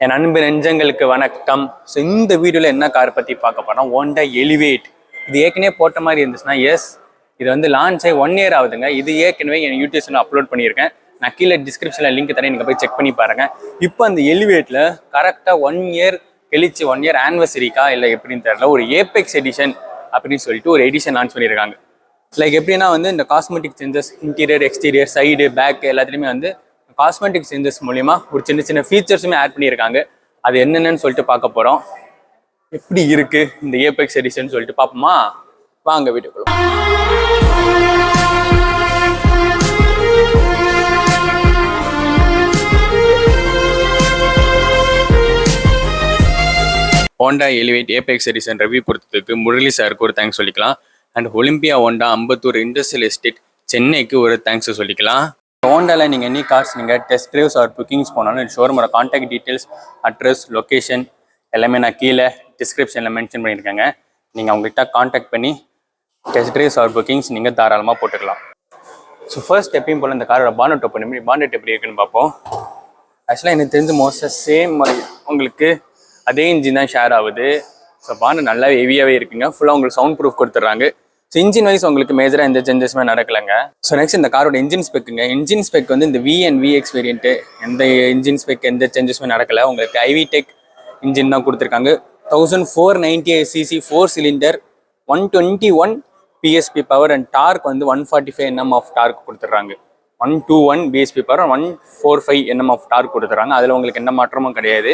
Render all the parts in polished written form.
என் அன்பு நெஞ்சங்களுக்கு வணக்கம். ஸோ இந்த வீடியோவில் என்ன கார் பற்றி பார்க்க போனால் ஹோண்டா எலிவேட். இது ஏற்கனவே போட்ட மாதிரி இருந்துச்சுன்னா எஸ், இது வந்து லான்ச் ஆகி 1 year ஆகுதுங்க. இது ஏற்கனவே என் யூடியூப் சேனல் அப்லோட் பண்ணியிருக்கேன். நான் கீழே டிஸ்கிரிப்ஷனில் லிங்க் தரேன், நீங்கள் போய் செக் பண்ணி பாருங்கள். இப்போ அந்த எலிவேட்டில் கரெக்டாக 1 year கழிச்சு 1 year ஆனிவர்சரிக்கா இல்லை எப்படின்னு தெரியல, ஒரு ஏபெக்ஸ் எடிஷன் அப்படின்னு சொல்லிட்டு ஒரு எடிஷன் லான்ச் பண்ணியிருக்காங்க. லைக் எப்படின்னா வந்து இந்த cosmetic changes, interior exterior side back எல்லாத்துலேயுமே வந்து காஸ்மெட்டிக் சேஞ்சஸ் மூலிமா ஒரு சின்ன சின்ன ஃபீச்சர்ஸுமே ஆட் பண்ணியிருக்காங்க. அது என்னென்னு சொல்லிட்டு பார்க்க போகிறோம். எப்படி இருக்கு இந்த ஏபெக்ஸ் எடிஷன் சொல்லிட்டு பார்ப்போமா? வாங்க வீடியோக்குள்ள. Honda elevate Apex edition review கொடுத்ததுக்கு முரளி சாருக்கு ஒரு தேங்க்ஸ் சொல்லிக்கலாம். And Olympia Honda Ambattur industrial estate சென்னைக்கு ஒரு தேங்க்ஸ் சொல்லிக்கலாம். ஹோண்டாவில் நீங்கள் எனி கார்ஸ் நீங்கள் டெஸ்ட் ட்ரைவ்ஸ் ஆர் புக்கிங்ஸ் போனாலும் ஷோரூமோட கான்டாக்ட் டீட்டெயில்ஸ், அட்ரஸ், லொக்கேஷன் எல்லாமே நான் கீழே டிஸ்கிரிப்ஷனில் மென்ஷன் பண்ணியிருக்கேங்க. நீங்கள் அவங்ககிட்ட கான்டாக்ட் பண்ணி டெஸ்ட் ட்ரைவ்ஸ் ஆர் புக்கிங்ஸ் நீங்கள் தாராளமாக போட்டுக்கலாம். ஸோ ஃபர்ஸ்ட் எப்பயும் போல் இந்த காரோட பானட் ஓப்பன் பண்ணி பானட் எப்படி இருக்குன்னு பார்ப்போம். ஆக்சுவலாக எனக்கு தெரிஞ்ச மோஸ்ட்டாக சேம் உங்களுக்கு அதே இன்ஜின் தான் ஷேர் ஆகுது. ஸோ பானட் நல்லா ஹெவியாகவே இருக்குங்க. ஃபுல்லாக உங்களுக்கு சவுண்ட் ப்ரூஃப் கொடுத்துட்றாங்க. ஸோ இன்ஜின் வைஸ் உங்களுக்கு மேஜராக எந்த சேஞ்சஸுமே நடக்கலைங்க. ஸோ நெக்ஸ்ட் இந்த காரோட இன்ஜின் ஸ்பெக்குங்க. இன்ஜின் ஸ்பெக் வந்து இந்த வி அண்ட் விஎக்ஸ் வேரியன்ட்டு எந்த இன்ஜின் ஸ்பெக் எந்த சேஞ்சஸுமே நடக்கலை. உங்களுக்கு ஐவி டெக் இன்ஜின் தான் கொடுத்துருக்காங்க. 1498 cc 4 cylinder 121 PSP power and torque வந்து 145 Nm ஆஃப் டார்க் கொடுத்துட்றாங்க. 121 BSP power 145 Nm of torque கொடுத்துட்றாங்க. அதில் உங்களுக்கு எந்த மாற்றமும் கிடையாது.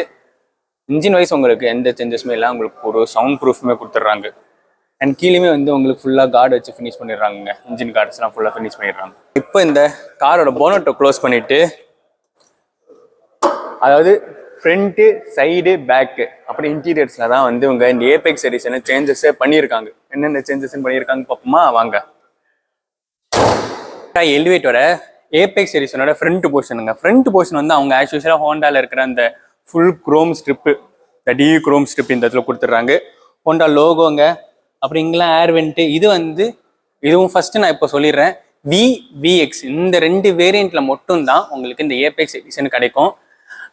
இன்ஜின் வைஸ் உங்களுக்கு எந்த சேஞ்சஸுமே இல்லை. உங்களுக்கு ஒரு சவுண்ட் ப்ரூஃப்மே கொடுத்துட்றாங்க. அண்ட் கீழேயுமே வந்து உங்களுக்கு ஃபுல்லாக கார்டு வச்சு ஃபினிஷ் பண்ணிடுறாங்க. இன்ஜின் கார்ட்ஸ்லாம் ஃபுல்லாக ஃபினிஷ் பண்ணிடுறாங்க. இப்போ இந்த காரோட போனட்டை க்ளோஸ் பண்ணிவிட்டு, அதாவது ஃப்ரண்ட்டு சைடு பேக்கு அப்படி இன்டீரியர்ஸில் தான் வந்து உங்கள் இந்த ஏபெக்ஸ் எடிஷனை சேஞ்சஸே பண்ணியிருக்காங்க. என்னென்ன சேஞ்சஸ்ன்னு பண்ணியிருக்காங்க பார்ப்போமா? வாங்க. எலிவேட்டோட ஏபெக்ஸ் எடிஷனோட ஃப்ரண்ட் போர்ஷனுங்க. ஃப்ரண்ட் போர்ஷன் வந்து அவங்க ஆஸ் யூஷுவலாக ஹோண்டாவில் இருக்கிற அந்த ஃபுல் குரோம் ஸ்ட்ரிப்பு, இந்த டி குரோம் ஸ்ட்ரிப் இந்த இடத்துல கொடுத்துட்றாங்க. ஹோண்டா லோகோங்க. அப்படி இங்கெல்லாம் ஏர் வென்ட்டு. இது வந்து இதுவும் ஃபஸ்ட்டு நான் இப்போ சொல்லிடுறேன், விஎக்ஸ் இந்த 2 வேரியண்ட்டில் மட்டும்தான் உங்களுக்கு இந்த ஏபெக்ஸ் எடிஷன் கிடைக்கும்.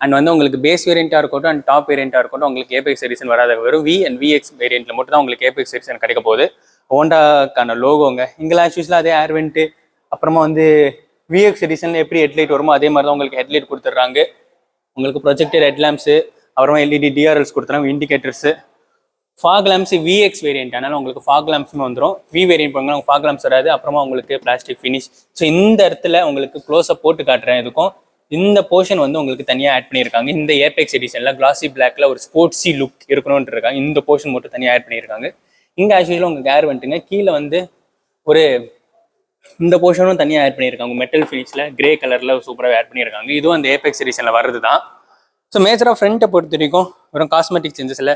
அண்ட் வந்து உங்களுக்கு பேஸ் வேரியண்ட்டாக இருக்கட்டும் அண்ட் டாப் வேரியண்ட்டாக இருக்கட்டும் உங்களுக்கு ஏபெக்ஸ் எடிஷன் வராத. வெறும் வி அண்ட் விஎக்ஸ் வேரியண்ட்டில் மட்டும் தான் உங்களுக்கு ஏபெக்ஸ் எடிஷன் கிடைக்க போகுது. ஹோண்டாக்கான லோகோங்க. இங்கெல்லாம் யூஸ்வலாக அதே ஏர் வென்ட்டு. அப்புறமா வந்து விஎக்ஸ் எடிஷனில் எப்படி ஹெட்லைட் வருமோ அதே மாதிரி தான் உங்களுக்கு ஹெட்லைட் கொடுத்துட்றாங்க. உங்களுக்கு ப்ரொஜெக்டர் ஹெட்லாம்ப்ஸு, அப்புறமா எல்இடி டிஆர்எல்ஸ் கொடுத்துறாங்க, indicators. Fog lamps VX variant, அதனால உங்களுக்கு ஃபாக் லேம்ப்ஸுமே வந்துடும். வி வேரியன்ட் பண்ணுங்க ஃபாக் லேம்ப்ஸ் வராது. அப்புறமா உங்களுக்கு பிளாஸ்டிக் ஃபினிஷ். ஸோ இந்த இடத்துல உங்களுக்கு க்ளோஸ்அப் போட்டு காட்டுறேன். இதுக்கும் இந்த போர்ஷன் வந்து உங்களுக்கு தனியாக ஆட் பண்ணியிருக்காங்க. இந்த ஏபெக்ஸ் எடிஷனில் கிளாசி பிளாக்ல ஒரு ஸ்போர்ட்ஸி லுக் இருக்கணும்னு இருக்காங்க. இந்த போர்ஷன் மட்டும் தனியாக ஆட் பண்ணியிருக்காங்க. இங்கே ஆக்சுவலாக உங்களுக்கு ஏர் வந்துட்டுங்க. கீழே வந்து ஒரு இந்த போர்ஷனும் தனியாக ஆட் பண்ணியிருக்காங்க. மெட்டல் ஃபினிஷில் கிரே கலரில் சூப்பராக ஆட் பண்ணியிருக்காங்க. இதுவும் அந்த ஏபெக்ஸ் எடிஷனில் வர்றது தான். ஸோ மேஜராக ஃப்ரண்ட்டை பொறுத்த வரைக்கும் வெறும் காஸ்மெட்டிக் சேஞ்சஸில்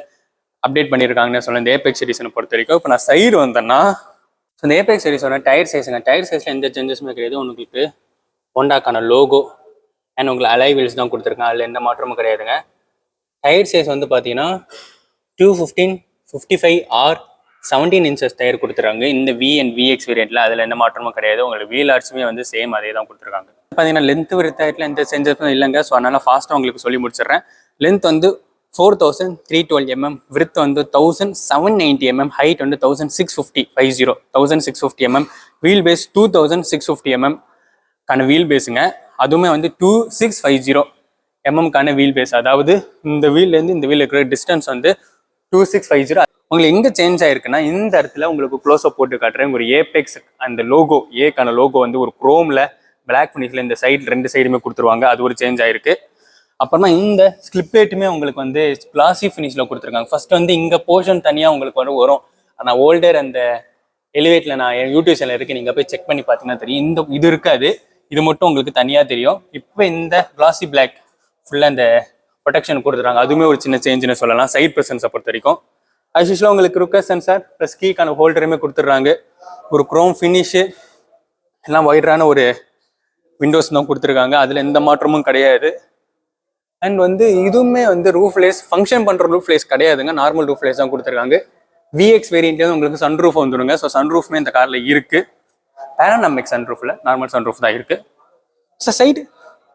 அப்டேட் பண்ணியிருக்காங்கன்னு சொல்ல இந்த ஏபெக்ஸ் எடிஷனை பொறுத்த வரைக்கும். இப்போ நான் சைடு வந்தேன்னா, ஸோ இந்த ஏபெக்ஸ் எடிஷனோட டயர் சைஸுங்க. டயர் சைஸில் எந்த சேஞ்சஸுமே கிடையாது. உங்களுக்கு ஹோண்டாக்கான லோகோ அண்ட் உங்களுக்கு அலாய் வீல்ஸ் தான் கொடுத்துருக்காங்க. அதில் எந்த மாற்றமும் கிடையாதுங்க. டயர் சைஸ் வந்து பார்த்தீங்கன்னா 215 55 R 17 inches டயர் கொடுத்துருக்காங்க இந்த வி அண்ட் விஎக்ஸ் வேரியண்ட்டில். அதில் எந்த மாற்றமும் கிடையாது. உங்களுக்கு வீல் ஆர்ட்ஸுமே வந்து சேம் அதே தான் கொடுத்துருக்காங்க. பார்த்தீங்கன்னா லென்த் விருத்தாயத்தில் எந்த சேஞ்சஸும் இல்லைங்க. ஸோ அதனால் ஃபாஸ்ட்டாக உங்களுக்கு சொல்லி முடிச்சிடுறேன். லென்த் வந்து 4312 mm, விர்த் வந்து 1790 mm, ஹைட் வந்து 1650 mm, வீல் பேஸ் 2650 mm கான வீல் பேஸுங்க. அதுவுமே வந்து 2650 mm கான வீல் பேஸ். அதாவது இந்த வீல்லேருந்து இந்த வீல் இருக்கிற டிஸ்டன்ஸ் வந்து 2650. உங்களுக்கு எங்கே சேஞ்ச் ஆயிருக்குன்னா, இந்த இடத்துல உங்களுக்கு க்ளோஸ்அப் போட்டு காட்டுறேன். ஒரு ஏபெக்ஸ் அந்த லோகோ, ஏக்கான லோகோ வந்து ஒரு குரோமில் பிளாக் ஃபினிஷில் இந்த சைடு 2 சைடுமே கொடுத்துருவாங்க. அது ஒரு சேஞ்ச் ஆயிருக்கு. அப்புறமா இந்த ஸ்கிளிப்பேட்டுமே உங்களுக்கு வந்து கிளாசி ஃபினிஷில் கொடுத்துருக்காங்க. ஃபர்ஸ்ட் வந்து இங்கே போர்ஷன் தனியாக உங்களுக்கு வந்து வரும். ஆனால் ஓல்டர் அந்த எலிவேட்டில் நான் யூடியூப் சேனல் இருக்குது, நீங்கள் போய் செக் பண்ணி பார்த்தீங்கன்னா தெரியும். இது இருக்காது. இது மட்டும் உங்களுக்கு தனியாக தெரியும். இப்போ இந்த கிளாசி பிளாக் ஃபுல்லாக இந்த ப்ரொடெக்ஷன் கொடுத்துருக்காங்க. அதுவுமே ஒரு சின்ன சேஞ்சுன்னு சொல்லலாம். சைட் ப்ரெசன்ஸை பொறுத்த வரைக்கும் ஆக்சுவலாக உங்களுக்கு ருக்கர் சென்சார் ப்ளஸ் கீக்கான ஹோல்டருமே கொடுத்துட்றாங்க. ஒரு குரோம் ஃபினிஷு எல்லாம் ஒய்டரான ஒரு விண்டோஸ் தான் கொடுத்துருக்காங்க. அதில் எந்த மாற்றமும் கிடையாது. அண்ட் வந்து இதுவுமே வந்து ரூஃப்லேஸ் ஃபங்க்ஷன் பண்ணுற ரூஃப்லேஸ் கிடையாதுங்க. நார்மல் ரூஃப்லேஸ் தான் கொடுத்துருக்காங்க. விஎக்ஸ் வேரியன்ட்லேருந்து உங்களுக்கு சன் ரூஃப் வந்துடுங்க. ஸோ சன் ரூஃப்மே இந்த காரில் இருக்குது. பேரானாமிக் சன் ரூஃபில் நார்மல் சன் ரூஃப் தான் இருக்குது. ஸோ சைடு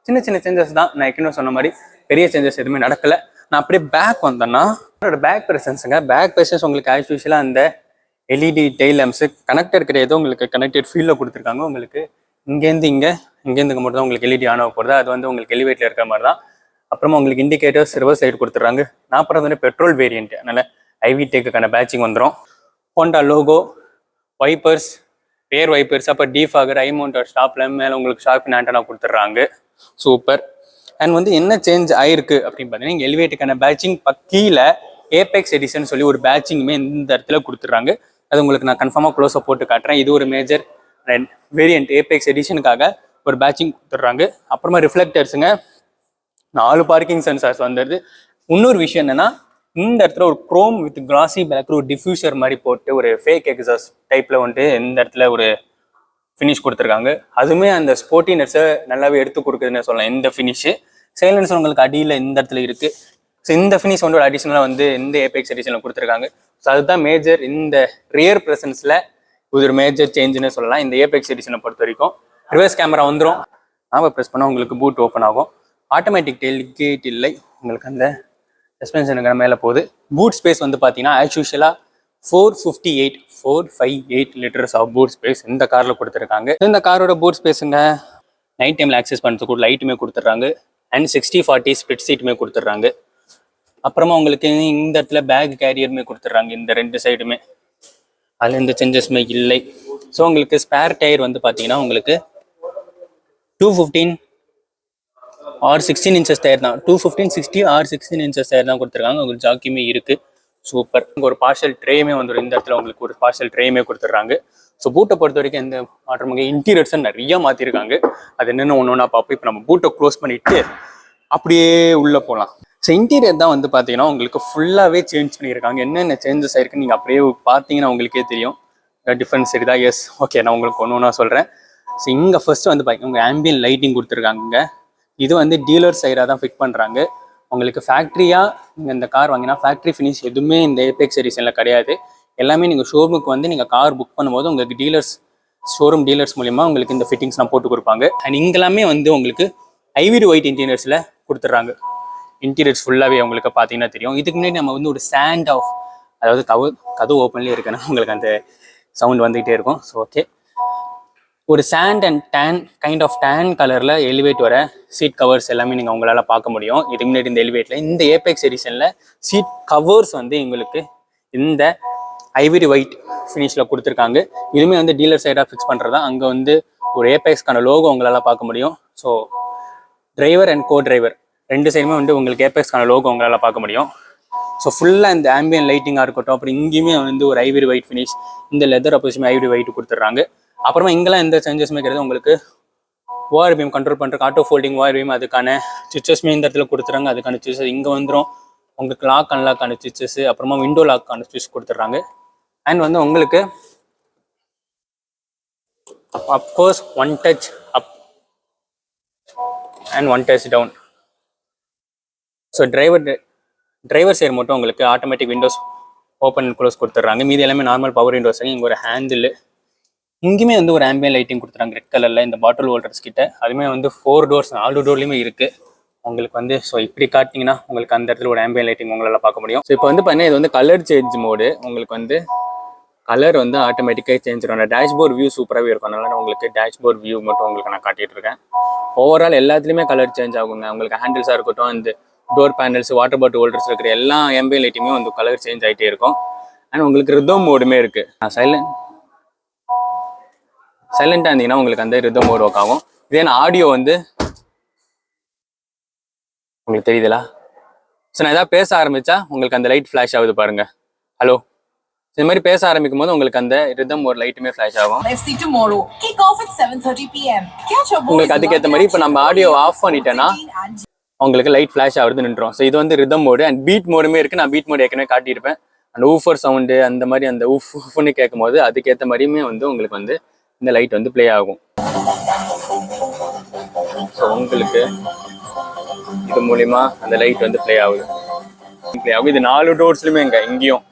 சின்ன சின்ன சேஞ்சஸ் தான். நான் ஏற்கனவே சொன்ன மாதிரி பெரிய சேஞ்சஸ் எதுவுமே நடக்கலை. நான் அப்படியே பேக் வந்தேன்னா பேக் ப்ரெசன்ஸுங்க. பேக் ப்ரெசன்ஸ் உங்களுக்கு ஆஸ் யூஷுவலாக அந்த எல்இடி டெய்ல் லேம்ப்ஸு கனெக்டர் கிடையாது, உங்களுக்கு கனெக்டட் ஃபீல்டில் கொடுத்துருக்காங்க. உங்களுக்கு இங்கேருந்து இங்கேருந்து மட்டும் தான் உங்களுக்கு எல்இடி ஆன் ஆக போகிறது. அது வந்து உங்களுக்கு எலிவேட்டில் இருக்கிற மாதிரி தான். அப்புறமா உங்களுக்கு இண்டிகேட்டர்ஸ் ரிவர்ஸ் சைடு கொடுத்துட்றாங்க. நான் போகிறது வந்து பெட்ரோல் வேரியன்ட், அதனால் ஐவி டெக்குக்கான பேட்சிங் வந்துடும். Honda logo, wipers, rear wipers, அப்போ defogger, high mounted stop lamp, மேலே உங்களுக்கு ஷார்ப்பின் ஆண்டனா கொடுத்துட்றாங்க. சூப்பர். அண்ட் வந்து என்ன சேஞ்ச் ஆயிருக்கு அப்படின்னு பார்த்தீங்கன்னா, இங்கே எலிவேட்டுக்கான பேட்சிங் கீழே ஏபெக்ஸ் எடிஷன் சொல்லி ஒரு பேட்சிங்குமே இந்த இடத்துல கொடுத்துட்றாங்க. அது உங்களுக்கு நான் கன்ஃபார்மாக க்ளோஸை போட்டு காட்டுறேன். இது ஒரு மேஜர் வேரியன்ட் ஏபெக்ஸ் எடிஷனுக்காக ஒரு பேட்சிங் கொடுத்துட்றாங்க. அப்புறமா ரிஃப்ளெக்டர்ஸுங்க, 4 பார்க்கிங் சென்சார்ஸ் வந்துடுது. இன்னொரு விஷயம் என்னன்னா, இந்த இடத்துல ஒரு குரோம் வித் கிளாசி பேக் ஒரு டிஃப்யூசர் மாதிரி போட்டு ஒரு ஃபேக் எக்ஸாஸ்ட் டைப்ல வந்துட்டு இந்த இடத்துல ஒரு ஃபினிஷ் கொடுத்துருக்காங்க. அதுவுமே அந்த ஸ்போர்ட்டினஸை நல்லாவே எடுத்து கொடுக்குதுன்னு சொல்லலாம். இந்த ஃபினிஷு சைலன்சர் உங்களுக்கு அடியில் இந்த இடத்துல இருக்கு. ஸோ இந்த ஃபினிஷ் வந்து ஒரு அடிஷனலாக வந்து இந்த ஏபெக்ஸ் எடிஷனில் கொடுத்துருக்காங்க. ஸோ அதுதான் மேஜர் இந்த ரியர் ப்ரெசன்ஸில் இது ஒரு மேஜர் சேஞ்சுன்னு சொல்லலாம் இந்த ஏபெக்ஸ் எடிஷனை பொறுத்த வரைக்கும். ரிவர்ஸ் கேமரா வந்துடும். நாம ப்ரெஸ் பண்ணால் உங்களுக்கு பூட் ஓப்பன் ஆகும். ஆட்டோமேட்டிக் டெலிகேட் இல்லை, உங்களுக்கு அந்த சஸ்பென்ஷனுக்கு மேலே போகுது. பூட் ஸ்பேஸ் வந்து பார்த்தீங்கன்னா ஆஸ் யூஷுவலாக 458 லிட்டர்ஸ் ஆஃப் பூட் ஸ்பேஸ் இந்த காரில் கொடுத்துருக்காங்க. இந்த காரோட பூட் ஸ்பேஸுங்க நைட் டைமில் ஆக்சஸ் பண்ணுறதுக்கு லைட்டுமே கொடுத்துட்றாங்க. அண்ட் 60/40 ஸ்பிட் சீட்டுமே கொடுத்துட்றாங்க. அப்புறமா உங்களுக்கு இந்த இடத்துல பேக் கேரியருமே கொடுத்துட்றாங்க இந்த 2 சைடுமே. அதில் எந்த சேஞ்சஸுமே இல்லை. ஸோ உங்களுக்கு ஸ்பேர் டயர் வந்து பார்த்தீங்கன்னா உங்களுக்கு 215 or 16 inches டயர் தான். 215, 60 or 16 inches டயர் தான் கொடுத்துருக்காங்க. உங்களுக்கு ஜாக்கியுமே இருக்குது. சூப்பர். ஒரு பார்சல் ட்ரேயுமே வந்துடும். இந்த இடத்துல உங்களுக்கு ஒரு பார்சல் ட்ரேயுமே கொடுத்துட்றாங்க. ஸோ பூட்டை பொறுத்த வரைக்கும் எந்த மாற்றமாக இன்டீரியர்ஸை நிறைய மாற்றிருக்காங்க. அது என்னென்ன ஒன்று ஒன்றா பார்ப்போம். இப்போ நம்ம பூட்டை க்ளோஸ் பண்ணிவிட்டு அப்படியே உள்ளே போகலாம். ஸோ இன்டீரியர் தான் வந்து பார்த்தீங்கன்னா உங்களுக்கு ஃபுல்லாகவே சேஞ்ச் பண்ணியிருக்காங்க. என்னென்ன சேஞ்சஸ் ஆயிருக்குன்னு நீங்கள் அப்படியே பார்த்தீங்கன்னா உங்களுக்கே தெரியும். டிஃப்ரென்ஸ் இருக்குதா? Yes, okay. நான் உங்களுக்கு ஒன்று ஒன்றா சொல்கிறேன். ஸோ இங்கே ஃபர்ஸ்ட் வந்து பார்த்தீங்கன்னா உங்கள் ஆம்பியன் லைட்டிங் கொடுத்துருக்காங்க. இது வந்து டீலர் சைடாக தான் ஃபிட் பண்ணுறாங்க. உங்களுக்கு ஃபேக்ட்ரியாக நீங்கள் இந்த கார் வாங்கினா ஃபேக்ட்ரி ஃபினிஷ் எதுவுமே இந்த ஏபெக்ஸ் எடிஷனில் கிடையாது. எல்லாமே நீங்கள் ஷோரூமுக்கு வந்து நீங்கள் கார் புக் பண்ணும்போது உங்களுக்கு ஷோரூம் டீலர்ஸ் மூலிமா உங்களுக்கு இந்த ஃபிட்டிங்ஸ்லாம் போட்டு கொடுப்பாங்க. அண்ட் இங்கெல்லாமே வந்து உங்களுக்கு ஐவிரி ஒயிட் இன்டீரியர்ஸில் கொடுத்துட்றாங்க. இன்டீரியர்ஸ் ஃபுல்லாகவே உங்களுக்கு பார்த்தீங்கன்னா தெரியும். இதுக்கு முன்னாடி நம்ம வந்து ஒரு சாண்ட் ஆஃப், அதாவது கதவு ஓப்பன்லேயே இருக்குன்னா உங்களுக்கு அந்த சவுண்ட் வந்துகிட்டே இருக்கும். ஸோ ஓகே, ஒரு சாண்ட் அண்ட் டேன் கலரில் எலிவேட் வர சீட் கவர்ஸ் எல்லாமே நீங்கள் உங்களால் பார்க்க முடியும். இதுக்கு முன்னாடி இந்த எலிவேட்டில் இந்த ஏபெக்ஸ் எடிஷனில் சீட் கவர்ஸ் வந்து எங்களுக்கு இந்த ஐவரி ஒயிட் ஃபினிஷில் கொடுத்துருக்காங்க. இதுவுமே வந்து டீலர் சைடாக ஃபிக்ஸ் பண்ணுறதா. அங்கே வந்து ஒரு ஏபெக்ஸ்க்கான லோகோ உங்களால் பார்க்க முடியும். So driver and go driver 2 சைடுமே வந்து உங்களுக்கு ஏபெக்ஸ்க்கான லோகோ உங்களால் பார்க்க முடியும். ஸோ ஃபுல்லாக இந்த ஆம்பியன் லைட்டிங்காக இருக்கட்டும், அப்புறம் இங்கேயுமே வந்து ஒரு ஐவரி ஒயிட் ஃபினிஷ், இந்த லெதர் அப்போசுமே ஐவரி ஒயிட் கொடுத்துட்றாங்க. அப்புறமா இங்கெல்லாம் எந்த சேஞ்சஸுமே கிடையாது. உங்களுக்கு ஓஆர் பீம் கண்ட்ரோல் பண்ணுறதுக்கு ஆட்டோ ஃபோல்டிங் ஓஆர் பீம், அதுக்கான சுவிச்சஸ்மே இந்த இடத்துல கொடுத்துறாங்க. அதுக்கான சுவிச்சஸ் இங்கே வந்துடும். உங்களுக்கு லாக் அன்லாக்கான சுவிச்சஸ், அப்புறமா விண்டோ லாக்கான சுவிச் கொடுத்துட்றாங்க. அண்ட் வந்து உங்களுக்கு of course 1 touch up and 1 touch down. So driver side மட்டும் உங்களுக்கு automatic windows open and close கொடுத்துட்றாங்க. மீதி எல்லாமே நார்மல் பவர் விண்டோஸ். இங்கே ஒரு ஹேண்டில், இங்கேயுமே வந்து ஒரு ஆம்பியன் லைட்டிங் கொடுத்துறாங்க ரெட் கலரில் இந்த பாட்டில் ஹோல்டர்ஸ் கிட்ட. அதுவுமே வந்து 4 doors 4 டோர்லையுமே இருக்குது உங்களுக்கு வந்து. ஸோ இப்படி காட்டிங்கன்னா உங்களுக்கு அந்த இடத்துல ஒரு ஆம்பியன் லைட்டிங் உங்களால் பார்க்க முடியும். ஸோ இப்போ வந்து பார்த்தீங்கன்னா இது வந்து கலர் சேஞ்ச் மோடு. உங்களுக்கு வந்து கலர் வந்து ஆட்டோமேட்டிக்காக சேஞ்ச் ஆகும். அந்த டேஷ்போர்ட் வியூ சூப்பராகவே இருக்கும். அதனால நான் உங்களுக்கு டேஷ்போர்ட் வியூ மட்டும் உங்களுக்கு நான் காட்டிகிட்டு இருக்கேன். ஓவரால் எல்லாத்துலேயுமே கலர் சேஞ்ச் ஆகுங்க. உங்களுக்கு ஹேண்டில்ஸாக இருக்கட்டும், இந்த door panels, water bottle holders இருக்கிற எல்லா ஆம்பியன் லைட்டுமே வந்து கலர் சேஞ்ச் ஆகிட்டே இருக்கும். அண்ட் உங்களுக்கு ரிதம் மோடுமே இருக்குது. சைலண்டாக இருந்தீங்கன்னா உங்களுக்கு அந்த ரிதம் மோடு ஒர்க் ஆகும். இதே ஆடியோ வந்து உங்களுக்கு தெரியுதுல. ஸோ நான் ஏதாவது பேச ஆரம்பித்தா உங்களுக்கு அந்த லைட் ஃப்ளாஷ் ஆகுது பாருங்கள். ஹலோ, இந்த மாதிரி பேச ஆரம்பிக்கும் போது உங்களுக்கு அந்த ரிதம் ஒரு லைட்டுமே ஃப்ளாஷ் ஆகும். உங்களுக்கு அதுக்கேற்ற மாதிரி இப்போ நம்ம ஆடியோ ஆஃப் பண்ணிட்டேன்னா உங்களுக்கு லைட் ஃப்ளாஷ் ஆகுது நின்றோம். ஸோ இது வந்து ரிதம் மோடு. அண்ட் பீட் மோடுமே இருக்குது. நான் பீட் மோடு ஏற்கனவே காட்டியிருப்பேன். அந்த ஊஃபர் சவுண்டு அந்த மாதிரி அந்த ஊஃப்னு கேட்கும் போது அதுக்கேற்ற மாதிரியுமே வந்து உங்களுக்கு வந்து இந்த லைட் வந்து ப்ளே ஆகும். ஸோ உங்களுக்கு இது மூலிமா அந்த லைட் வந்து ப்ளே ஆகும். இது 4 டோர்ஸ்லையுமே இங்கேயும்.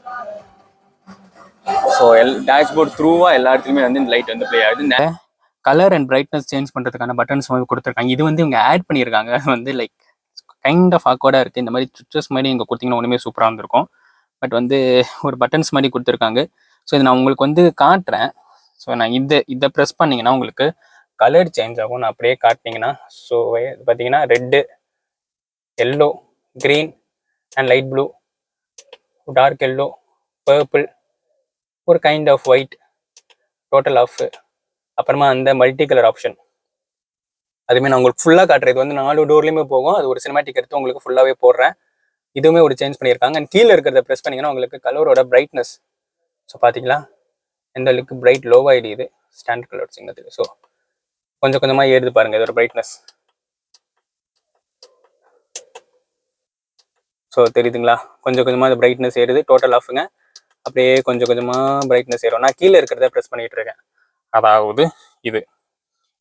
ஸோ டேஷ்போர்ட் த்ரூவாக எல்லா இடத்துலையுமே வந்து இந்த லைட் வந்து ப்ளே ஆகுது. இந்த கலர் அண்ட் பிரைட்னஸ் சேஞ்ச் பண்ணுறதுக்கான பட்டன்ஸ் வந்து கொடுத்துருக்காங்க. இது வந்து இவங்க ஆட் பண்ணியிருக்காங்க. வந்து லைக் கைண்ட் ஆஃப் ஆக்வர்டாக இருக்குது. இந்த மாதிரி சுவிச்சஸ் மாதிரி இங்கே கொடுத்தீங்கன்னா ஒன்றுமே சூப்பராக இருந்திருக்கும். பட் வந்து ஒரு பட்டன்ஸ் மாதிரி கொடுத்துருக்காங்க. ஸோ இது நான் உங்களுக்கு வந்து காட்டுறேன். ஸோ நான் இதை ப்ரெஸ் பண்ணிங்கன்னா உங்களுக்கு கலர் சேஞ்ச் ஆகும். நான் அப்படியே காட்டினீங்கன்னா ஸோ பார்த்தீங்கன்னா red, yellow, green and light blue, dark yellow, purple, ஒரு kind of white, total off, அப்புறமா அந்த மல்டி கலர் ஆப்ஷன் அதுவுமே நான் உங்களுக்கு ஃபுல்லாக காட்டுறது வந்து 4 டோர்லேயுமே போகும். அது ஒரு சினிமேட்டிக் எடுத்து உங்களுக்கு ஃபுல்லாகவே போடுறேன். இதுவுமே ஒரு சேஞ்ச் பண்ணியிருக்காங்க. அண்ட் கீழே இருக்கிறத ப்ரெஸ் பண்ணிங்கன்னா உங்களுக்கு கலரோட பிரைட்னஸ் ஸோ பார்த்தீங்களா எந்த அளவுக்கு பிரைட் லோவாக இது ஸ்டாண்டர்ட் கலர் சிங்கத்துக்கு. ஸோ கொஞ்சம் கொஞ்சமாக ஏறுது பாருங்கள் இதோட பிரைட்னஸ். ஸோ தெரியுதுங்களா, கொஞ்சம் கொஞ்சமாக அது பிரைட்னஸ் ஏறுது. டோட்டல் ஆஃபுங்க அப்படியே கொஞ்சம் கொஞ்சமாக பிரைட்னஸ் ஏறும். நான் கீழே இருக்கிறத ப்ரெஸ் பண்ணிகிட்டு இருக்கேன். அதாவது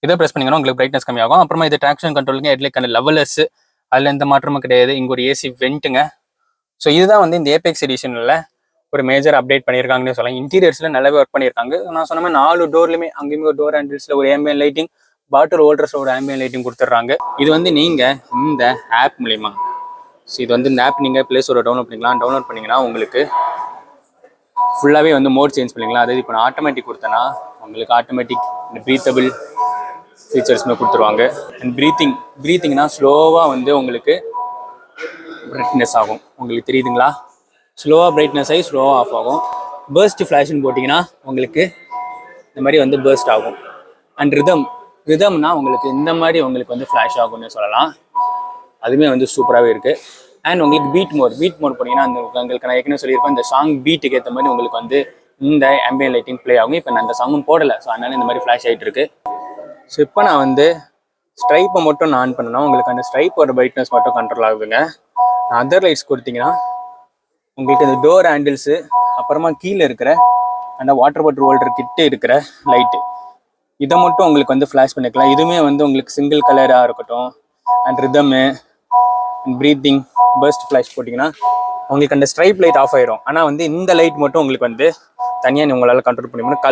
இதை ப்ரெஸ் பண்ணிங்கன்னா உங்களுக்கு பிரைட்னஸ் கம்மியாகும். அப்புறமா இது ட்ராக்ஷன் கண்ட்ரோலுங்க, ஹெட்லைட் லெவலர்ஸ், அதில் எந்த மாற்றமும் கிடையாது. இங்கே ஒரு ஏசி வெண்ட்டுங்க. ஸோ இதுதான் வந்து இந்த ஏபெக்ஸ் எடிஷனில் ஒரு மேஜர் அப்டேட் பண்ணியிருக்காங்கன்னு சொல்லலாம். இன்டீரியர்ஸில் நல்லாவே ஒர்க் பண்ணியிருக்காங்க. நான் சொன்ன மாதிரி 4 டோர்லையுமே அங்கேயுமே ஒரு டோர் ஹேண்டில்ஸில் ஒரு ஆம்பியன் லைட்டிங், பாட்டில் ஹோல்டர்ஸில் ஒரு ஆம்பியன் லைட்டிங் கொடுத்துட்றாங்க. இது வந்து நீங்கள் இந்த ஆப் மூலிமா ஸோ இது வந்து இந்த ஆப் நீங்கள் ப்ளே ஸ்டோரை டவுன்லோட் பண்ணிக்கலாம். டவுன்லோட் பண்ணிங்கன்னா உங்களுக்கு ஃபுல்லாகவே வந்து மோட் சேஞ்ச் பண்ணிக்கலாம். அதாவது இப்போ நான் ஆட்டோமேட்டிக் கொடுத்தேன்னா உங்களுக்கு ஆட்டோமேட்டிக் இந்த ப்ரீத்தபிள் ஃபீச்சர்ஸ்மே கொடுத்துருவாங்க. அண்ட் ப்ரீத்திங்னா ஸ்லோவாக வந்து உங்களுக்கு பிரைட்னஸ் ஆகும். உங்களுக்கு தெரியுதுங்களா, ஸ்லோவாக பிரைட்னஸ் ஆகி ஸ்லோவாக ஆஃப் ஆகும். பர்ஸ்ட் ஃப்ளாஷ்னு போட்டிங்கன்னா உங்களுக்கு இந்த மாதிரி வந்து பர்ஸ்ட் ஆகும். அண்ட் ரிதம்னா உங்களுக்கு இந்த மாதிரி உங்களுக்கு வந்து ஃப்ளாஷ் ஆகும்னு சொல்லலாம். அதுவுமே வந்து சூப்பராகவே இருக்குது. அண்ட் உங்களுக்கு பீட் மோட் போனீங்கன்னா அந்த உங்களுக்கு நான் ஏற்கனவே சொல்லியிருப்பேன், இந்த சாங் பீட்டுக்கு ஏற்ற மாதிரி உங்களுக்கு வந்து இந்த ஆம்பியன் லைட்டிங் ப்ளே ஆகும். இப்போ நான் அந்த சாங்கும் போடலை, ஸோ அதனால இந்த மாதிரி ஃப்ளாஷ் ஆகிட்டு இருக்கு. ஸோ இப்போ நான் வந்து ஸ்ட்ரைப்பை மட்டும் நான் ஆன் பண்ணணும். உங்களுக்கு அந்த ஸ்ட்ரைப்போட பிரைட்னஸ் மட்டும் கண்ட்ரோல் ஆகுதுங்க. அதர் லைட்ஸ் கொடுத்தீங்கன்னா உங்களுக்கு இந்த டோர் ஹேண்டில்ஸு, அப்புறமா கீழே இருக்கிற அந்த வாட்டர் பாட்டில் ஹோல்டர் கிட்ட இருக்கிற லைட்டு, இதை மட்டும் உங்களுக்கு வந்து ஃப்ளாஷ் பண்ணிக்கலாம். இதுவுமே வந்து உங்களுக்கு சிங்கிள் கலராக இருக்கட்டும். And rhythm and breathing burst flash போட்டிங்கன்னா உங்களுக்கு அந்த ஸ்ட்ரைப் லைட் ஆஃப் ஆயிரும். ஆனால் வந்து இந்த லைட் மட்டும் உங்களுக்கு வந்து தனியாக உங்களால் கண்ட்ரோல் பண்ணி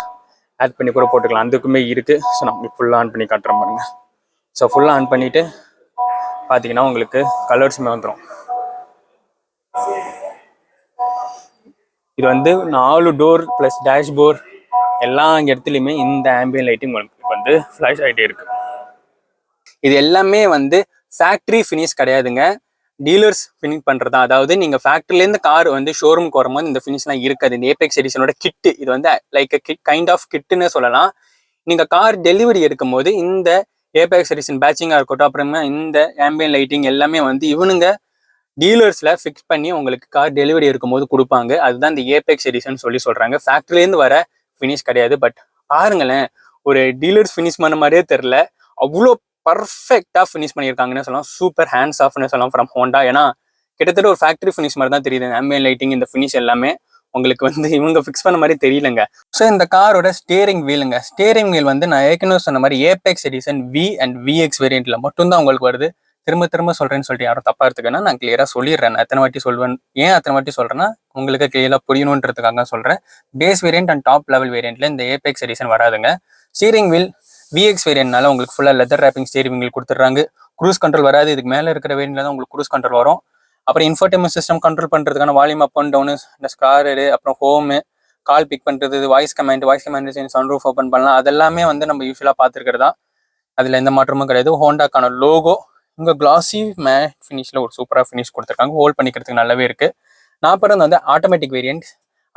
ஆட் பண்ணி கூட போட்டுக்கலாம். அதுக்குமே இருக்குது. ஸோ நான் உங்களுக்கு ஃபுல்லாக ஆன் பண்ணி காட்டுறேன் பாருங்க. ஸோ ஃபுல்லாக ஆன் பண்ணிவிட்டு பார்த்தீங்கன்னா உங்களுக்கு கலர்ஸுமே வந்துடும். இது வந்து 4 டோர் ப்ளஸ் டேஷ்போர்ட் எல்லா இடத்துலையுமே இந்த ஆம்பியன் லைட்டிங் உங்களுக்கு வந்து ஃப்ளாஷ் ஆகிட்டே இருக்கு. இது எல்லாமே வந்து ஃபேக்ட்ரி ஃபினிஷ் கிடையாதுங்க, டீலர்ஸ் ஃபினிஷ் பண்ணுறது தான். அதாவது நீங்கள் ஃபேக்ட்ரிலேருந்து கார் வந்து ஷோரூமுக்கு வரும்போது இந்த ஃபினிஷ்லாம் இருக்காது. இந்த ஏபெக்ஸ் எடிஷனோட கிட்டு இது வந்து லைக் கைண்ட் ஆஃப் கிட்டுன்னு சொல்லலாம். நீங்கள் கார் டெலிவரி எடுக்கும் போது இந்த ஏபெக்ஸ் எடிஷன் பேட்சிங்காக இருக்கட்டும், அப்புறமா இந்த ஆம்பியன் லைட்டிங் எல்லாமே வந்து இவனுங்க டீலர்ஸில் ஃபிக்ஸ் பண்ணி உங்களுக்கு கார் டெலிவரி இருக்கும்போது கொடுப்பாங்க. அதுதான் இந்த ஏபெக்ஸ் எடிஷன் சொல்கிறாங்க. ஃபேக்ட்ரிலேருந்து வர ஃபினிஷ் கிடையாது. பட் பாருங்களேன், ஒரு டீலர்ஸ் ஃபினிஷ் பண்ண மாதிரியே தெரில, அவ்வளோ பர்ஃபெக்டாக ஃபினிஷ் பண்ணியிருக்காங்கன்னு சொல்லலாம். சூப்பர் ஹேண்ட்ஸ் ஆஃப்னு சொல்லலாம் ஃப்ரம் ஹோண்டா. ஏன்னா கிட்டத்தட்ட ஒரு ஃபேக்ட்ரி ஃபினிஷ் மாதிரி தான் தெரியுது. ஆம்பியன் லைட்டிங் இந்த ஃபினிஷ் எல்லாமே உங்களுக்கு வந்து இவங்க ஃபிக்ஸ் பண்ண மாதிரி தெரியலங்க. ஸோ இந்த காரோட ஸ்டேரிங் வீல் வந்து நான் ஏற்கனவே சொன்ன மாதிரி Apex edition V and VX வேரியண்ட்ல மட்டும்தான் உங்களுக்கு வருது. திரும்ப சொல்றேன்னு சொல்லிட்டு யாரும் தப்பா எடுத்துக்கன்னா நான் கிளியரா சொல்லிடுறேன். நான் எத்தனை வாட்டி சொல்வேன், ஏன் அத்தனை வாட்டி சொல்றேன்னா உங்களுக்கு கிளியரா புரியணுன்றதுக்காக சொல்றேன். Base variant and top level வேரியன்ட்ல இந்த ஏபெக்ஸ் எடிஷன் வராதுங்க. ஸ்டீரிங் வீல் VX வேரியன்ட்னால உங்களுக்கு ஃபுல்லாக லெதர் ரேப்பிங் ஸ்டீரிங் வீல் கொடுத்துட்றாங்க. க்ரூஸ் கண்ட்ரோல் வராது. இதுக்கு மேலே இருக்கிற வேரியன்ட்ல தான் உங்களுக்கு க்ரூஸ் கண்ட்ரோல் வரும். அப்புறம் இன்ஃபோர்டைன்மென்ட் சிஸ்டம் கண்ட்ரோல் பண்ணுறதுக்கான வால்யூம் அப் அண்ட் டவுனு, இந்த ஸ்காரரு, அப்புறம் ஹோமு, கால் பிக் பண்ணுறது, வாய்ஸ் கமாண்ட் சன்ரூஃப் ஓப்பன் பண்ணலாம். அதெல்லாமே வந்து நம்ம யூஸ்வலாக பார்த்துருக்கிறதா. அதில் எந்த மாற்றமும் கிடையாது. ஹோண்டாக்கான லோகோ இங்கே கிளாசி மேட் ஃபினிஷில் ஒரு சூப்பராக ஃபினிஷ் கொடுத்துருக்காங்க. ஹோல்ட் பண்ணிக்கிறதுக்கு நல்லாவே இருக்குது. நான் பிறந்து வந்து ஆட்டோமேட்டிக் வேரியன்ட்,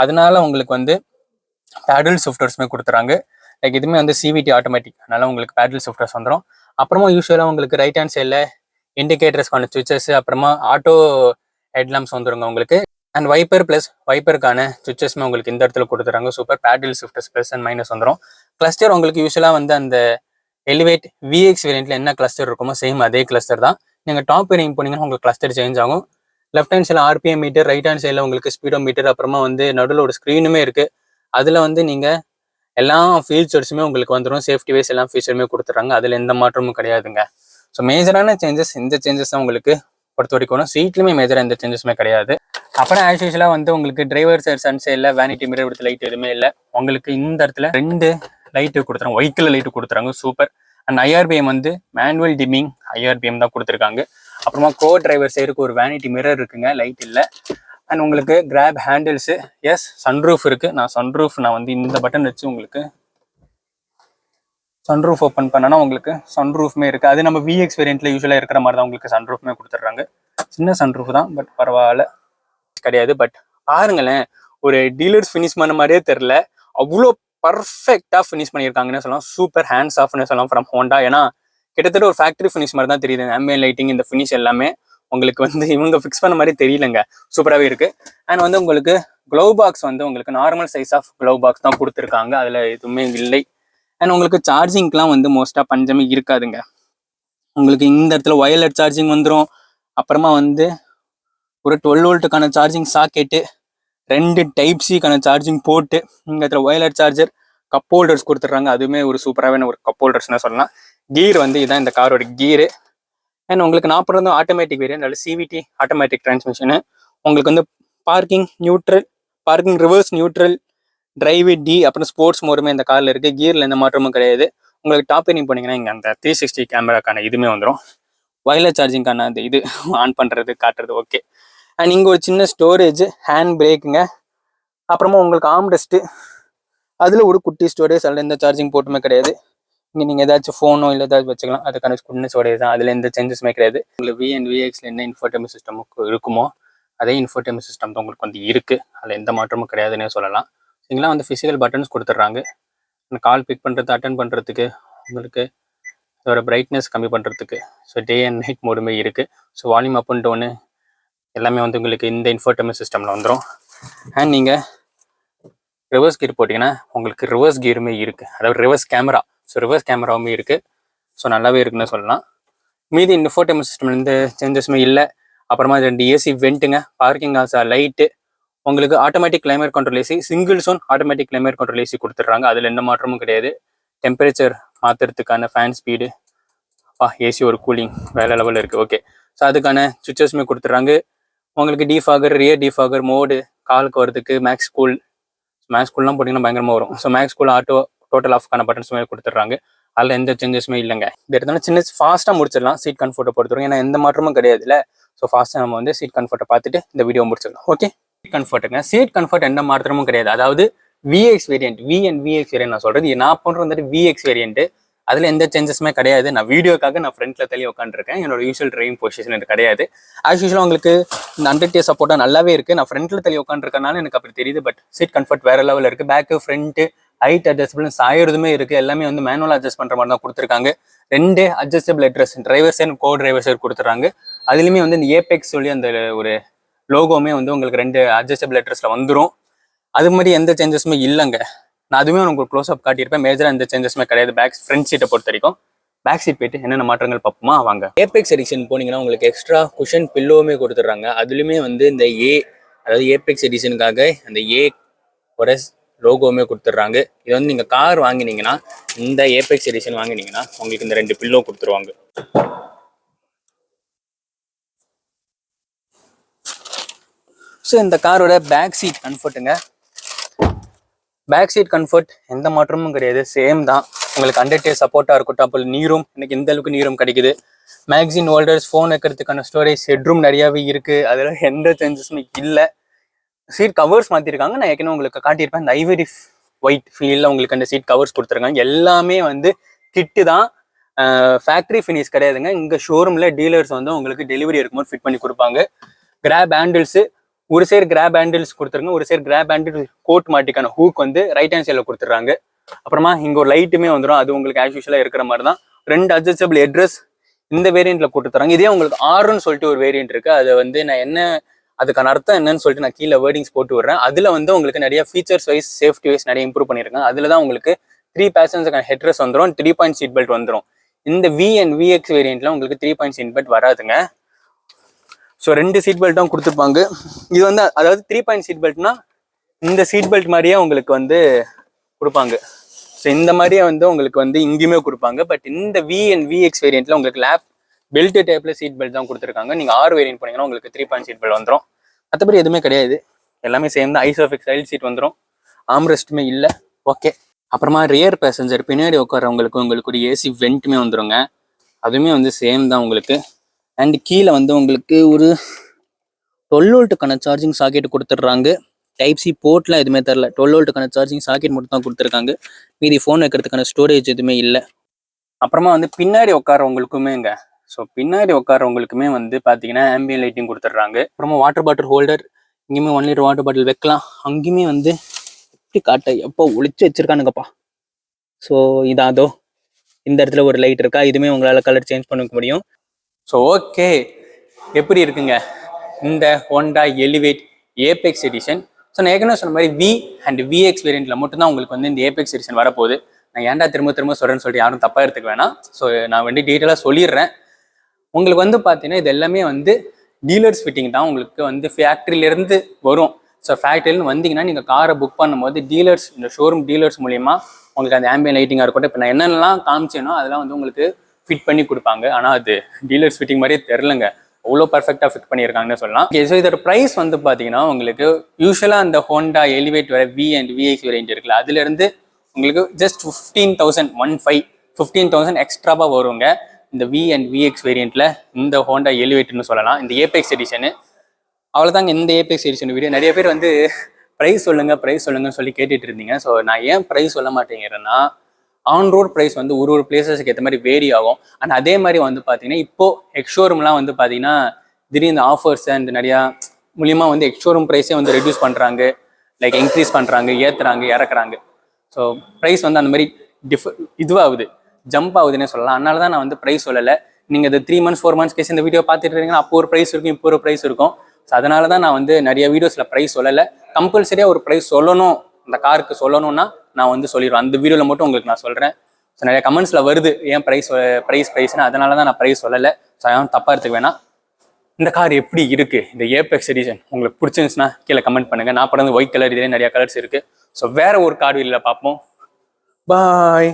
அதனால உங்களுக்கு வந்து பேடல் ஷிஃப்டர்ஸுமே கொடுத்துறாங்க. லைக் இதுவுமே வந்து CVT ஆட்டோமேட்டிக், அதனால உங்களுக்கு பேடல் ஷிஃப்டர்ஸ் வந்துடும். அப்புறமா யூஸ்வலாக உங்களுக்கு ரைட் ஹேண்ட் சைடில் இண்டிகேட்டர்ஸ்க்கான சுவிச்சஸ், அப்புறமா ஆட்டோ ஹெட்லாம்ப்ஸ் வந்துருங்க உங்களுக்கு. அண்ட் வைப்பருக்கான சுவிச்சஸ்மே உங்களுக்கு இந்த இடத்துல கொடுத்துறாங்க. Super paddle shifters plus and minus வந்துடும். கிளஸ்டர் உங்களுக்கு யூஸ்வலாக வந்து அந்த எலிவேட் VX வேரியண்ட்ல என்ன கிளஸ்டர் இருக்குமோ சேம் அதே கிளஸ்டர் தான். நீங்கள் டாப் வேரியன்ட் போனீங்கன்னா உங்களுக்கு கிளஸ்டர் சேஞ்ச் ஆகும். லெஃப்ட் ஹேண்ட் சைடில் RPM மீட்டர், ரைட் ஹேண்ட் சைடில் உங்களுக்கு ஸ்பீடோ மீட்டர், அப்புறமா வந்து நடுவில் ஒரு ஸ்க்ரீனுமே இருக்குது. அதில் வந்து நீங்கள் எல்லா ஃபீச்சர்ஸுமே உங்களுக்கு வந்துடும். சேஃப்டி வைஸ் எல்லா ஃபீச்சருமே கொடுத்துட்றாங்க. அதில் எந்த மாற்றமும் கிடையாதுங்க. ஸோ மேஜரான சேஞ்சஸ் இந்த சேஞ்சஸ் தான் உங்களுக்கு பொறுத்த வரைக்கும். சீட்லையுமே மேஜராக எந்த சேஞ்சஸுமே கிடையாது. அப்புறம் ஆஸ் யூஸ்வலாக வந்து உங்களுக்கு டிரைவர் சைட் சைடில் வேனிட்டி மிரர் வித் லைட் எதுவுமே இல்லை. உங்களுக்கு இந்த இடத்துல 2 லைட்டு கொடுத்துறாங்க, ஒயிட் கலர் லைட்டு கொடுத்துறாங்க. சூப்பர். அண்ட் IRBM வந்து மேனுவல் டிமிங் IRBM தான் கொடுத்துருக்காங்க. அப்புறமா கோ டிரைவர் சைடுக்கு ஒரு வேனிட்டி மிரர் இருக்குங்க, லைட் இல்லை. அண்ட் உங்களுக்கு கிராப் ஹேண்டில்ஸு, எஸ் சன்ரூஃப் இருக்குது. நான் வந்து இந்த பட்டன் வச்சு உங்களுக்கு சன்ரூஃப் ஓப்பன் பண்ணனா உங்களுக்கு சன்ரூஃப்மே இருக்குது. அது நம்ம விஎக்ஸ் வேரியண்ட்டில் யூஸ்வலாக இருக்கிற மாதிரி தான் உங்களுக்கு சன்ரூஃப்மே கொடுத்துட்றாங்க. சின்ன சன்ரூஃப் தான், பட் பரவாயில்ல கிடையாது. பட் பாருங்களேன், ஒரு டீலர்ஸ் ஃபினிஷ் பண்ண மாதிரியே தெரில, அவ்வளோ பர்ஃபெக்டாக ஃபினிஷ் பண்ணியிருக்காங்கன்னு சொல்லலாம். சூப்பர் ஹேண்ட்ஸ் ஆஃப்னு சொல்லலாம் ஃப்ரம் ஹோண்டா. ஏன்னா கிட்டத்தட்ட ஒரு ஃபேக்ட்ரி ஃபினிஷ் மாதிரி தான் தெரியுது. ஆம்பியன் லைட்டிங், இந்த ஃபினிஷ் எல்லாமே உங்களுக்கு வந்து இவங்க ஃபிக்ஸ் பண்ண மாதிரி தெரியலங்க, சூப்பராகவே இருக்குது. அண்ட் வந்து உங்களுக்கு க்ளவ் பாக்ஸ் வந்து உங்களுக்கு normal size of glove box தான் கொடுத்துருக்காங்க, அதில் எதுவுமே இல்லை. அண்ட் உங்களுக்கு சார்ஜிங்க்கெலாம் வந்து மோஸ்ட்டாக பஞ்சமே இருக்காதுங்க. உங்களுக்கு இந்த இடத்துல ஒயர்லெஸ் சார்ஜிங் வந்துடும். அப்புறமா வந்து ஒரு 12 வோல்ட்டுக்கான சார்ஜிங் சாக்கெட்டு, 2 டைப்-சிக்கான சார்ஜிங் போட்டு, இந்த இடத்துல ஒயர்லெஸ் சார்ஜர், கப் ஹோல்டர்ஸ் கொடுத்துட்றாங்க. அதுவுமே ஒரு சூப்பராகவே ஒரு கப் ஹோல்டர்ஸ்னு சொல்லலாம். கீர் வந்து இதான் இந்த காரோட கீரு. அண்ட் உங்களுக்கு 40 ஆட்டோமேட்டிக் வேரியன்ட், அதில் சிவிடி ஆட்டோமேட்டிக் டிரான்ஸ்மிஷனு. உங்களுக்கு வந்து parking neutral, parking reverse neutral, drive D, அப்புறம் ஸ்போர்ட்ஸ் மோடுமே இந்த காரில் இருக்குது. கீரில் எந்த மாற்றமும் கிடையாது. உங்களுக்கு டாப் எனிங் போனீங்கன்னா இங்கே அந்த 360 கேமராக்கான இதுவுமே வந்துடும். ஒயர்லெஸ் சார்ஜிங்கான அந்த இது ஆன் பண்ணுறது காட்டுறது ஓகே. அண்ட் இங்கே ஒரு சின்ன ஸ்டோரேஜ், ஹேண்ட் பிரேக்குங்க. அப்புறமா உங்களுக்கு ஆம்ரெஸ்ட்டு, அதில் ஒரு குட்டி ஸ்டோரேஜ், அதில் எந்த சார்ஜிங் போட்டுமே கிடையாது. இங்கே நீங்கள் ஏதாச்சும் ஃபோனோ இல்லை ஏதாச்சும் வச்சுக்கலாம், அதுக்கான சின்ன ஸ்டோரேஜ் தான், அதில் எந்த சேஞ்சஸுமே கிடையாது. உங்களுக்கு விஎக்ஸில் என்ன இன்ஃபோர்டைன்மெண்ட் சிஸ்டமுக்கு இருக்குமோ அதே இன்ஃபோர்டைன்மெண்ட் சிஸ்டம் தான் உங்களுக்கு வந்து இருக்குது. அதில் எந்த மாற்றமும் கிடையாதுன்னே சொல்லலாம். இங்கெல்லாம் வந்து ஃபிசிக்கல் பட்டன்ஸ் கொடுத்துட்றாங்க. கால் பிக் பண்ணுறது, அட்டன் பண்ணுறதுக்கு, உங்களுக்கு இதோட பிரைட்னஸ் கம்மி பண்ணுறதுக்கு. ஸோ டே அண்ட் நைட் மோடுமே இருக்குது. So volume up and down எல்லாமே வந்து உங்களுக்கு இந்த இன்ஃபோர்டைன்மெண்ட் சிஸ்டமில் வந்துடும். அண்ட் நீங்கள் ரிவர்ஸ் கீர் போட்டிங்கன்னா உங்களுக்கு ரிவர்ஸ் கீருமே இருக்குது, அதாவது ரிவர்ஸ் கேமரா. ஸோ ரிவர்ஸ் கேமராவுமே இருக்குது. ஸோ நல்லாவே இருக்குன்னு சொல்லலாம். மீதி இன்ஃபோர்டைன்மெண்ட் சிஸ்டமில் எந்த சேஞ்சஸுமே இல்லை. அப்புறமா 2 ஏசி வெண்ட்டுங்க, பார்க்கிங் ஆசா லைட்டு, உங்களுக்கு automatic climate control AC, single zone automatic climate control AC கொடுத்துட்றாங்க. அதில் எந்த மாற்றமும் கிடையாது. டெம்பரேச்சர் மாற்றுறதுக்கான ஃபேன் ஸ்பீடு, ஏசி ஒரு கூலிங் வேலை லெவலில் இருக்குது ஓகே. ஸோ அதுக்கான சுவிச்சஸுமே கொடுத்துட்றாங்க. உங்களுக்கு டிஃபாகர், ரியர் டிஃபாகர் மோடு, காலுக்கு வரதுக்கு மேக்ஸ் கூல்லாம் போட்டிங்கன்னா பயங்கரமாக வரும். So max cool, auto, total ஆஃப்கான பட்டன்ஸுமே கொடுத்துட்றாங்க. அதில் எந்த சேஞ்சஸுமே இல்லைங்க. இது எடுத்தாலும் சின்ன ஃபாஸ்ட்டாக முடிச்சிடலாம் சீட் கம்ஃபர்ட்டை பொறுத்தவரைக்கும், ஏன்னா எந்த மாற்றமும் கிடையாதுல்ல. ஸோ ஃபாஸ்ட்டாக நம்ம வந்து சீட் கம்ஃபர்ட்டை பார்த்துட்டு இந்த வீடியோ முடிச்சிடலாம் ஓகே. கம்ஃபர்ட்டுங்க, சீட் கம்ஃபர்ட் எந்த மாற்றமும் கிடையாது. அதாவது விஎக்ஸ் வேரியன்ட், விஎக்ஸ் வேரியன்ட் நான் சொல்கிறது, நான் பண்ணுறது வந்துட்டு விஎக்ஸ் வேரியன்ட், அதில் எந்த சேஞ்சஸுமே கிடையாது. நான் வீடியோக்காக நான் ஃப்ரண்ட்டில் தள்ளி உட்காந்துருக்கேன், என்னோட யூஸ்வல் டிரைவிங் பொசிஷன் இது கிடையாது. ஆஸ் யூஸ்வலாக உங்களுக்கு இந்த 100 சப்போர்ட்டாக நல்லாவே இருக்குது. நான் ஃப்ரண்ட்டில் தள்ளி உட்காந்துருக்கனால எனக்கு அப்படி தெரியுது. பட் சீட் கம்ஃபர்ட் வேறு லெவலில் இருக்குது. பேக்கு, ஃப்ரண்ட்டு, ஹைட் அட்ஜஸ்டபிள், சாயறதுமே இருக்குது. எல்லாமே வந்து மேனுவல் அட்ஜஸ்ட் பண்ணுற மாதிரி தான் கொடுத்துருக்காங்க. 2 அட்ஜஸ்டபிள் அட்ரஸ், டிரைவர் சைடு, கோ டிரைவர் சைடு கொடுத்துட்றாங்க. அதுலேயுமே வந்து இந்த ஏபெக்ஸ் சொல்லி அந்த ஒரு லோகோமே வந்து உங்களுக்கு 2 அட்ஜஸ்டபிள் அட்ரஸில் வந்துடும். அது மாதிரி எந்த சேஞ்சஸுமே இல்லைங்க. நான் அதுவுமே உங்களுக்கு க்ளோஸ் அப் காட்டியிருப்பேன். மேஜராக எந்த சேஞ்சஸுமே கிடையாது. ஃப்ரண்ட் சீட்டை பொறுத்த வரைக்கும். பேக் சீட் போயிட்டு என்னென்ன மாற்றங்கள் பார்ப்போமா வாங்க. ஏபெக்ஸ் எடிஷன் போனீங்கன்னா உங்களுக்கு எக்ஸ்ட்ரா குஷன் பில்லோவுமே கொடுத்துட்றாங்க. அதுலேயுமே வந்து இந்த அதாவது ஏபெக்ஸ் எடிஷனுக்காக அந்த ஒரு லோகோவுமே கொடுத்துட்றாங்க. இது வந்து நீங்கள் கார் வாங்கினீங்கன்னா, இந்த ஏபெக்ஸ் எடிஷன் வாங்கினீங்கன்னா உங்களுக்கு இந்த 2 பில்லோ கொடுத்துருவாங்க. ஸோ இந்த காரோட பேக் சீட் கம்ஃபர்ட்டுங்க, பேக் சீட் கம்ஃபர்ட் எந்த மாற்றமும் கிடையாது, சேம் தான். உங்களுக்கு 100 சப்போர்ட்டாக இருக்கட்டும், அப்போ நீரும் எனக்கு இந்த அளவுக்கு நீரும் கிடைக்குது. மேக்சின் ஹோல்டர்ஸ், ஃபோன் வைக்கிறதுக்கான ஸ்டோரேஜ், ஹெட்ரூம் நிறையாவே இருக்குது. அதில் எந்த சேஞ்சஸுமே இல்லை. சீட் கவர்ஸ் மாற்றிருக்காங்க, நான் ஏற்கனவே உங்களுக்கு காட்டியிருப்பேன். இந்த ஐவரி ஒயிட் ஃபீலில் உங்களுக்கு அந்த சீட் கவர்ஸ் கொடுத்துருக்காங்க. எல்லாமே வந்து கிட்டு தான், ஃபேக்ட்ரி ஃபினிஷ் கிடையாதுங்க. இங்கே ஷோரூமில் டீலர்ஸ் வந்து உங்களுக்கு டெலிவரி இருக்கும்போது ஃபிட் பண்ணி கொடுப்பாங்க. கிராப் ஹேண்டில்ஸு, ஒரு சைடு கிராப் ஹேண்டில்ஸ் கொடுத்துருங்க, ஒரு சைடு கிராப் ஹேண்டில் கோட் மாட்டிக்கான ஹூக் வந்து ரைட் ஹேண்ட் சைடில் கொடுத்துட்றாங்க. அப்புறமா இங்கே ஒரு லைட்டுமே வந்துடும், அது உங்களுக்கு ஆஸ் யூஷுவலாக இருக்கிற மாதிரி தான். 2 அட்ஜஸ்டபிள் அட்ரஸ் இந்த வேரியண்ட்டில் கொடுத்துட்றாங்க. இதே உங்களுக்கு 6ன்னு சொல்லிட்டு ஒரு வேரியண்ட் இருக்குது. அதை வந்து நான் என்ன அதுக்கான அர்த்தம் என்னன்னு சொல்லிட்டு நான் கீழே வேர்டிங்ஸ் போட்டு விடுறேன். அதில் வந்து உங்களுக்கு நிறைய ஃபீச்சர்ஸ் வைஸ், சேஃப்டி வைஸ் நிறைய இம்ப்ரூவ் பண்ணியிருக்காங்க. அதில் தான் உங்களுக்கு 3 பேசஞ்சர்ஸ்க்கான ஹெட்ரஸ் வந்துடும், 3 பாயிண்ட் சீட் பெல்ட் வந்துடும். இந்த விஎக்ஸ் வேரியண்ட்டில் உங்களுக்கு 3 பாயிண்ட் சீட் பெல்ட் வராதுங்க. ஸோ 2 சீட் பெல்ட்டும் கொடுத்துருப்பாங்க. இது வந்து அதாவது 3 பாயிண்ட் சீட் பெல்ட்னா இந்த சீட் பெல்ட் மாதிரியே உங்களுக்கு வந்து கொடுப்பாங்க. ஸோ இந்த மாதிரியே வந்து உங்களுக்கு வந்து இங்கேயுமே கொடுப்பாங்க. பட் இந்த விஎக்ஸ் வேரியண்ட்டில் உங்களுக்கு லேப் பெல்ட் டைப்பில் சீட் பெல்ட் தான் கொடுத்துருக்காங்க. நீங்கள் 6 வேரியன்ட் போனீங்கன்னா உங்களுக்கு 3 பாயிண்ட் சீட் பெல்ட் வந்துடும். மற்றபடி எதுவுமே கிடையாது, எல்லாமே சேம் தான். ஐசோஃபிக்ஸ் சைல்ட் சீட் வந்துடும், ஆம்ரெஸ்ட்டுமே இல்லை ஓகே. அப்புறமா ரியர் பேசஞ்சர் பின்னாடி உட்காரவங்களுக்கு உங்களுக்கு ஒரு ஏசி வெண்ட்டுமே வந்துடுங்க. அதுவுமே வந்து சேம் தான் உங்களுக்கு. அண்ட் கீழே வந்து உங்களுக்கு ஒரு 12 வோல்ட்டுக்கான சார்ஜிங் சாக்கெட் கொடுத்துட்றாங்க. டைப் சி போர்ட்லாம் எதுவுமே தரல, 12 வோல்ட்டுக்கான சார்ஜிங் சாக்கெட் மட்டும் தான் கொடுத்துருக்காங்க. மீதி ஃபோன் வைக்கிறதுக்கான ஸ்டோரேஜ் எதுவுமே இல்லை. அப்புறமா வந்து பின்னாடி உட்காரவங்களுக்குமேங்க, ஸோ பின்னாடி உட்காரவங்களுக்குமே வந்து பார்த்தீங்கன்னா ஆம்பியன் லைட்டிங் கொடுத்துட்றாங்க. அப்புறமா வாட்டர் பாட்டில் ஹோல்டர், இங்கேயுமே 1 லிட்டர் வாட்டர் பாட்டில் வைக்கலாம். அங்கேயுமே வந்து எப்படி காட்ட எப்போ ஒளிச்சு வச்சிருக்கானுங்கப்பா. ஸோ இதாதோ இந்த இடத்துல ஒரு லைட் இருக்கா, இதுவுமே உங்களால் கலர் சேஞ்ச் பண்ணிக்க முடியும். ஸோ ஓகே, எப்படி இருக்குங்க இந்த Honda elevate Apex edition. So நான் ஏற்கனவே சொன்ன மாதிரி வி அண்ட் விஎக்ஸ் வேரியண்ட்டில் மட்டும்தான் உங்களுக்கு வந்து இந்த ஏபெக்ஸ் எடிஷன் வரப்போகுது. நான் ஏன்டா திரும்ப சொல்கிறேன்னு சொல்லிட்டு யாரும் தப்பாக எடுத்துக்க வேணாம். ஸோ நான் வந்து டீட்டெயிலாக சொல்லிடுறேன். உங்களுக்கு வந்து பார்த்தீங்கன்னா இது எல்லாமே வந்து டீலர்ஸ் ஃபிட்டிங் தான், உங்களுக்கு வந்து ஃபேக்ட்ரியிலேருந்து வரும். ஸோ ஃபேக்ட்ரியிலேருந்து வந்தீங்கன்னா நீங்கள் காரை புக் பண்ணும்போது டீலர்ஸ், இந்த ஷோரூம் டீலர்ஸ் மூலியமாக உங்களுக்கு அந்த ஆம்பியன் லைட்டிங்காக இருக்கட்டும், இப்போ நான் என்னென்னலாம் காமிச்சேனோ அதெல்லாம் வந்து உங்களுக்கு ஃபிட் பண்ணி கொடுப்பாங்க. ஆனால் அது டீலர்ஸ் ஃபிட்டிங் மாதிரியே தெரிலங்க, அவ்வளோ பர்ஃபெக்டாக ஃபிட் பண்ணியிருக்காங்கன்னு சொல்லலாம். ஸோ இதோட ப்ரைஸ் வந்து பார்த்தீங்கன்னா உங்களுக்கு யூஸ்வலாக அந்த ஹோண்டா எலிவேட் வர வி அண்ட் விஎக்ஸ் வேரியண்ட் இருக்குல்ல, அதுலேருந்து உங்களுக்கு ஜஸ்ட் 15,000 எக்ஸ்ட்ராவாக வருங்க இந்த வி அண்ட் விஎக்ஸ் வேரியண்ட்டில் இந்த ஹோண்டா எலிவேட்னு சொல்லலாம். இந்த ஏபெக்ஸ் எடிஷனு அவ்வளோதாங்க. இந்த ஏபெக்ஸ் எடிஷன் வீடியோ நிறைய பேர் வந்து ப்ரைஸ் சொல்லுங்கன்னு சொல்லி கேட்டுட்டு இருந்தீங்க. ஸோ நான் ஏன் ப்ரைஸ் சொல்ல மாட்டேங்கிறேன்னா, ஆன் ரோட் ப்ரைஸ் வந்து ஒரு பிளேசஸ்க்கு ஏற்ற மாதிரி வேரி ஆகும். அண்ட் அதே மாதிரி வந்து பார்த்தீங்கன்னா இப்போ எக்ஸ்ஷோரூம்லாம் வந்து பார்த்தீங்கன்னா திடீர்னு ஆஃபர்ஸ் அண்ட் நிறையா மூலியமாக வந்து எக்ஸ்ஷோரூம் ப்ரைஸே வந்து ரெடியூஸ் பண்ணுறாங்க, லைக் இன்க்ரீஸ் பண்ணுறாங்க, ஏற்றுறாங்க, இறக்குறாங்க. ஸோ ப்ரைஸ் வந்து அந்த மாதிரி இதுவாகுது, ஜம்ப் ஆகுதுன்னே சொல்லலாம். அதனால தான் நான் வந்து ப்ரைஸ் சொல்லலை. நீங்கள் இந்த 3 months 4 months கேஸ் இந்த வீடியோ பார்த்துட்டு இருக்கீங்கன்னா அப்போ ஒரு ப்ரைஸ் இருக்கும், இப்போ ஒரு ப்ரைஸ் இருக்கும். ஸோ அதனால தான் நான் வந்து நிறைய வீடியோஸில் ப்ரைஸ் சொல்லலை. கம்பல்சரியாக ஒரு ப்ரைஸ் சொல்லணும், இந்த காருக்கு சொல்லணும்னா நான் வந்து சொல்லிடுவேன். அந்த வீடியோவில் மட்டும் உங்களுக்கு நான் சொல்கிறேன். ஸோ நிறைய கமெண்ட்ஸில் வருது ஏன் ப்ரைஸ்னு, அதனால தான் நான் ப்ரைஸ் சொல்லலை. ஸோ யாரும் தப்பாக எடுத்துக்க வேணாம். இந்த கார் எப்படி இருக்குது, இந்த ஏபெக்ஸ் எடிஷன் உங்களுக்கு பிடிச்சிருந்துச்சுன்னா கீழே கமெண்ட் பண்ணுங்கள். நான் படம் ஒயிட் கலர், இதே நிறைய கலர்ஸ் இருக்குது. ஸோ வேற ஒரு கார் வீலில் பார்ப்போம். பாய்.